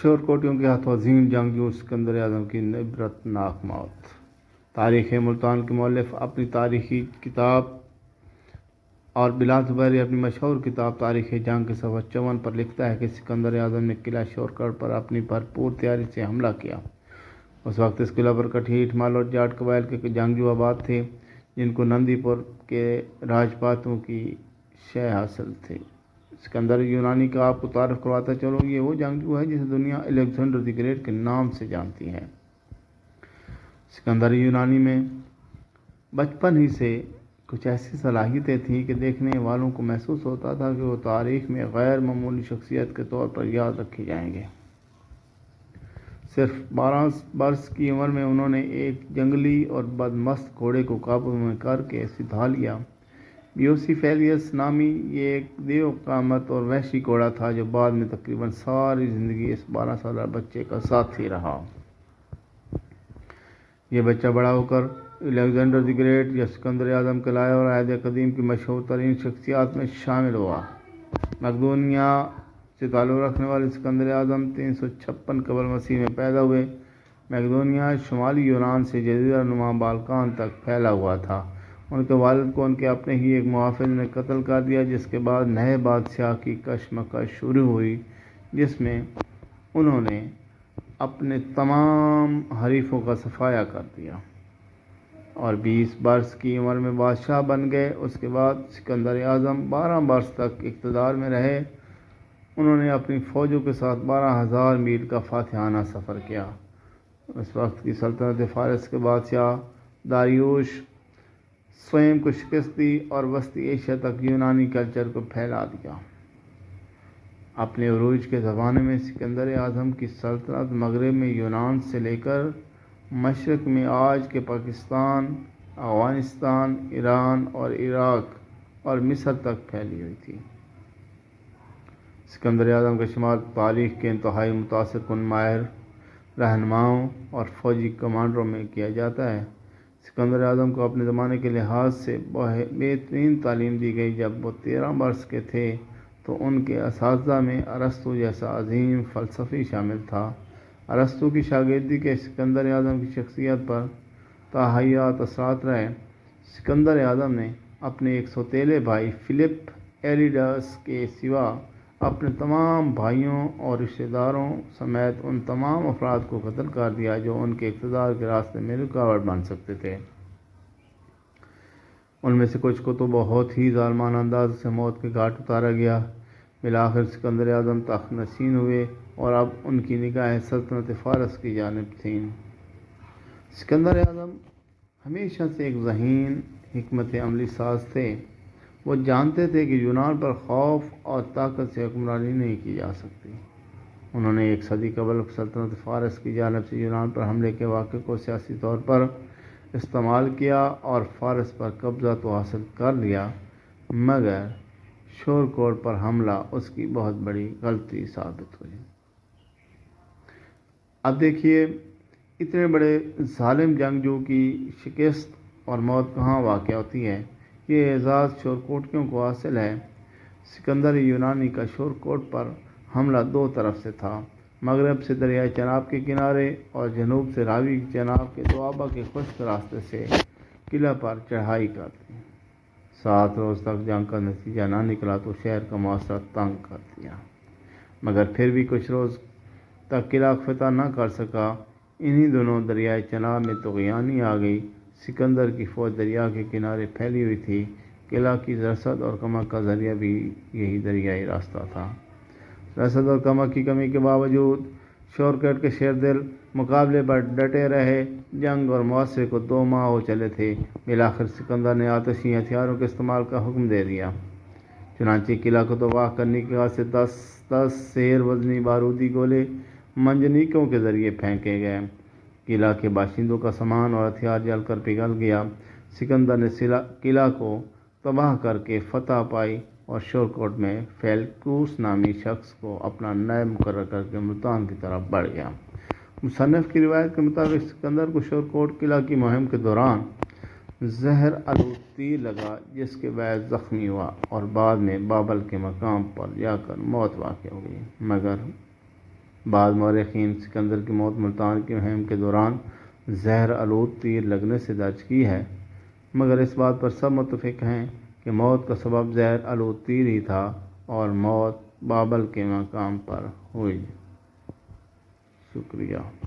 شور کوٹیوں کے ہاتھوں عظیم جنگجو سکندر اعظم کی عبرت ناک موت۔ تاریخ ملتان کے مؤلف اپنی تاریخی کتاب اور بلا زبیر اپنی مشہور کتاب تاریخ جنگ کے صفحہ 54 پر لکھتا ہے کہ سکندر اعظم نے قلعہ شورکوٹ پر اپنی بھرپور تیاری سے حملہ کیا۔ اس وقت اس قلعہ پر کٹھیٹ، مال اور جاٹ قبائل کے جنگجو آباد تھے، جن کو نندی پور کے راجپاتوں کی شہ حاصل تھی۔ سکندر یونانی کا آپ کو تعارف کرواتا چلو، یہ وہ جنگجو ہے جسے دنیا الیگزینڈر دی گریٹ کے نام سے جانتی ہے۔ سکندر یونانی میں بچپن ہی سے کچھ ایسی صلاحیتیں تھیں کہ دیکھنے والوں کو محسوس ہوتا تھا کہ وہ تاریخ میں غیر معمولی شخصیت کے طور پر یاد رکھے جائیں گے۔ صرف 12 برس کی عمر میں انہوں نے ایک جنگلی اور بدمست گھوڑے کو قابو میں کر کے سدھا لیا۔ بیوسیفیلیس نامی یہ ایک دیو قامت اور وحشی گھوڑا تھا جو بعد میں تقریباً ساری زندگی اس 12 سالہ بچے کا ساتھی رہا۔ یہ بچہ بڑا ہو کر الیگزینڈر دی گریٹ یا سکندر اعظم کہلایا اور عہد قدیم کی مشہور ترین شخصیات میں شامل ہوا۔ مقدونیہ سے تعلق رکھنے والے سکندر اعظم 356 قبل مسیح میں پیدا ہوئے۔ مقدونیہ شمالی یونان سے جزیرہ نما بالکان تک پھیلا ہوا تھا۔ ان کے والد کو ان کے اپنے ہی ایک محافظ نے قتل کر دیا، جس کے بعد نئے بادشاہ کی کشمکش شروع ہوئی، جس میں انہوں نے اپنے تمام حریفوں کا صفایا کر دیا اور 20 برس کی عمر میں بادشاہ بن گئے۔ اس کے بعد سکندر اعظم 12 برس تک اقتدار میں رہے۔ انہوں نے اپنی فوجوں کے ساتھ 12,000 میل کا فاتحانہ سفر کیا۔ اس وقت کی سلطنت فارس کے بادشاہ داریوش سوئم کو شکست دی اور وسطی ایشیا تک یونانی کلچر کو پھیلا دیا۔ اپنے عروج کے زمانے میں سکندر اعظم کی سلطنت مغرب میں یونان سے لے کر مشرق میں آج کے پاکستان، افغانستان، ایران اور عراق اور مصر تک پھیلی ہوئی تھی۔ سکندر اعظم کا شمار تاریخ کے انتہائی متاثر کن ماہر رہنماؤں اور فوجی کمانڈروں میں کیا جاتا ہے۔ سکندر اعظم کو اپنے زمانے کے لحاظ سے بہترین تعلیم دی گئی۔ جب وہ 13 برس کے تھے تو ان کے اساتذہ میں ارسطو جیسا عظیم فلسفی شامل تھا۔ ارسطو کی شاگردی کے سکندر اعظم کی شخصیت پر تا حیات اثرات رہے۔ سکندر اعظم نے اپنے ایک سوتیلے بھائی فلپ ایلیڈس کے سوا اپنے تمام بھائیوں اور رشتہ داروں سمیت ان تمام افراد کو قتل کر دیا جو ان کے اقتدار کے راستے میں رکاوٹ بن سکتے تھے۔ ان میں سے کچھ کو تو بہت ہی ظالمانہ انداز سے موت کے گھاٹ اتارا گیا۔ بالآخر سکندر اعظم تخت نشین ہوئے اور اب ان کی نگاہیں سلطنت فارس کی جانب تھیں۔ سکندر اعظم ہمیشہ سے ایک ذہین حکمت عملی ساز تھے۔ وہ جانتے تھے کہ یونان پر خوف اور طاقت سے حکمرانی نہیں کی جا سکتی۔ انہوں نے ایک صدی قبل سلطنت فارس کی جانب سے یونان پر حملے کے واقعے کو سیاسی طور پر استعمال کیا اور فارس پر قبضہ تو حاصل کر لیا، مگر شورکوٹ پر حملہ اس کی بہت بڑی غلطی ثابت ہوئی۔ اب دیکھیے، اتنے بڑے ظالم جنگجو کی شکست اور موت کہاں واقع ہوتی ہے؟ یہ اعزاز شورکوٹیوں کو حاصل ہے۔ سکندر یونانی کا شورکوٹ پر حملہ دو طرف سے تھا، مغرب سے دریائے چناب کے کنارے اور جنوب سے راوی چناب کے دوآبا کے خشک راستے سے قلعہ پر چڑھائی کر دی۔ 7 روز تک جنگ کا نتیجہ نہ نکلا تو شہر کا محاصرہ تنگ کر دیا، مگر پھر بھی کچھ روز تک قلعہ فتح نہ کر سکا۔ انہی دنوں دریائے چناب میں طغیانی آ گئی۔ سکندر کی فوج دریا کے کنارے پھیلی ہوئی تھی۔ قلعہ کی رسد اور کمک کا ذریعہ بھی یہی دریائی راستہ تھا۔ رسد اور کمک کی کمی کے باوجود شورکوٹ کے شیر دل مقابلے پر ڈٹے رہے۔ جنگ اور محاصرے کو 2 ماہ ہو چلے تھے۔ بالآخر سکندر نے آتشی ہتھیاروں کے استعمال کا حکم دے دیا۔ چنانچہ قلعہ کو تباہ کرنے کے واسطے 10 سیر وزنی بارودی گولے منجنیقوں کے ذریعے پھینکے گئے۔ قلعہ کے باشندوں کا سامان اور ہتھیار جل کر پگھل گیا۔ سکندر نے قلعہ کو تباہ کر کے فتح پائی اور شورکوٹ میں فیلکوس نامی شخص کو اپنا نائب مقرر کر کے ملتان کی طرف بڑھ گیا۔ مصنف کی روایت کے مطابق سکندر کو شورکوٹ قلعہ کی مہم کے دوران زہر آلود تیر لگا، جس کے باعث زخمی ہوا اور بعد میں بابل کے مقام پر جا کر موت واقع ہو گئی، مگر بعض مورخین سکندر کی موت ملتان کی مہم کے دوران زہر آلود تیر لگنے سے درج کی ہے، مگر اس بات پر سب متفق ہیں کہ موت کا سبب زہر آلود تیر ہی تھا اور موت بابل کے مقام پر ہوئی۔ شکریہ۔